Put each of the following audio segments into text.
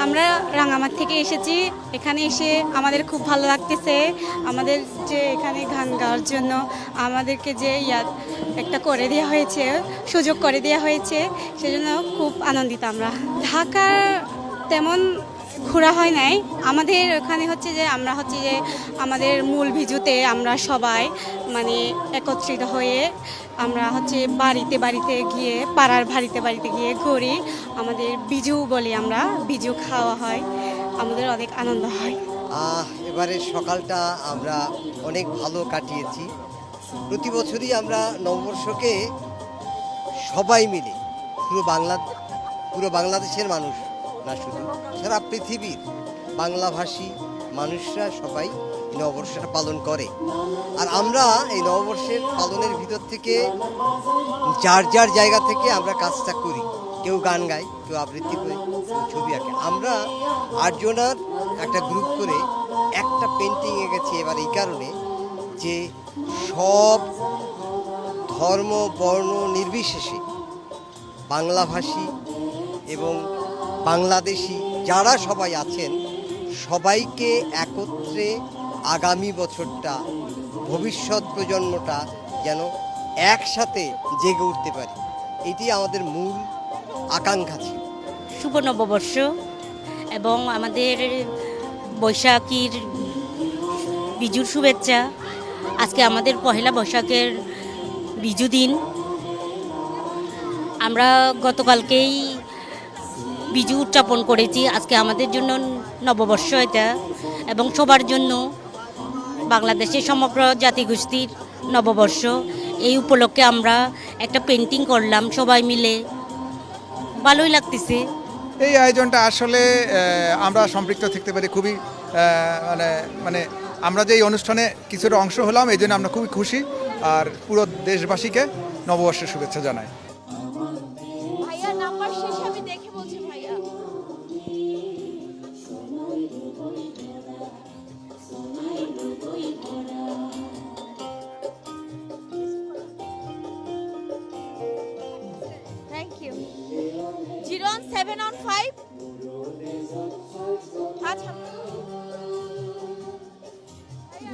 আমরা রাঙামাট থেকে এসেছি। এখানে এসে আমাদের খুব ভালো লাগতেছে। আমাদের যে এখানে গান গাওয়ার জন্য আমাদেরকে যে একটা করে দেওয়া হয়েছে, সুযোগ করে দেওয়া হয়েছে, সেজন্য খুব আনন্দিত আমরা। ঢাকার তেমন ঘোরা হয় নাই। আমাদের ওখানে হচ্ছে যে আমরা হচ্ছে যে আমাদের মূল ভিজুতে আমরা সবাই মানে একত্রিত হয়ে আমরা হচ্ছে বাড়িতে বাড়িতে গিয়ে পাড়ার বাড়িতে বাড়িতে গিয়ে ঘুরি। আমাদের বিজু বলি, আমরা বিজু খাওয়া হয়, আমাদের অনেক আনন্দ হয়। এবারে সকালটা আমরা অনেক ভালো কাটিয়েছি। প্রতি বছরই আমরা নববর্ষকে সবাই মিলে পুরো বাংলাদেশের মানুষ না, শুধু সারা পৃথিবীর বাংলাভাষী মানুষরা সবাই এই নববর্ষটা পালন করে। আর আমরা এই নববর্ষের পালনের ভিতর থেকে যার যার জায়গা থেকে আমরা কাজটা করি। কেউ গান গায়, কেউ আবৃত্তি করে, কেউ ছবি আঁকে। আমরা 8 জনের একটা গ্রুপ করে একটা পেন্টিং এঁকেছি এবার এই কারণে যে সব ধর্ম বর্ণ নির্বিশেষে বাংলাভাষী এবং বাংলাদেশি যারা সবাই আছেন সবাইকে একত্রে আগামী বছরটা, ভবিষ্যৎ প্রজন্মটা যেন একসাথে জেগে উঠতে পারি, এটি আমাদের মূল আকাঙ্ক্ষা ছিল। শুভ নববর্ষ এবং আমাদের বৈশাখীর বিজুর শুভেচ্ছা। আজকে আমাদের পহেলা বৈশাখের বিজু দিন। আমরা গতকালকেই বিজু উদযাপন করেছি। আজকে আমাদের জন্য নববর্ষ এটা, এবং সবার জন্য বাংলাদেশের সমগ্র জাতিগোষ্ঠীর নববর্ষ। এই উপলক্ষে আমরা একটা পেন্টিং করলাম সবাই মিলে, ভালোই লাগতেছে। এই আয়োজনটা আসলে আমরা সম্পৃক্ত থাকতে পারি খুবই মানে আমরা যে এই অনুষ্ঠানে কিছুটা অংশ হলাম, এই জন্য আমরা খুবই খুশি। আর পুরো দেশবাসীকে নববর্ষের শুভেচ্ছা জানাই। ভাইয়া নাম্বার শেষে আমি দেখে বলছি ভাইয়া। Thank you. 01715। আচ্ছা ভাইয়া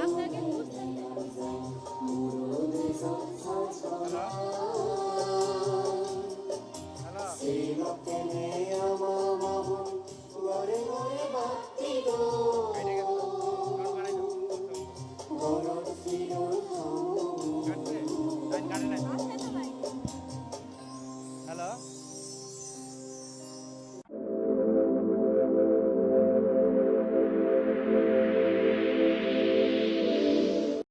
আপনাকে হ্যালো।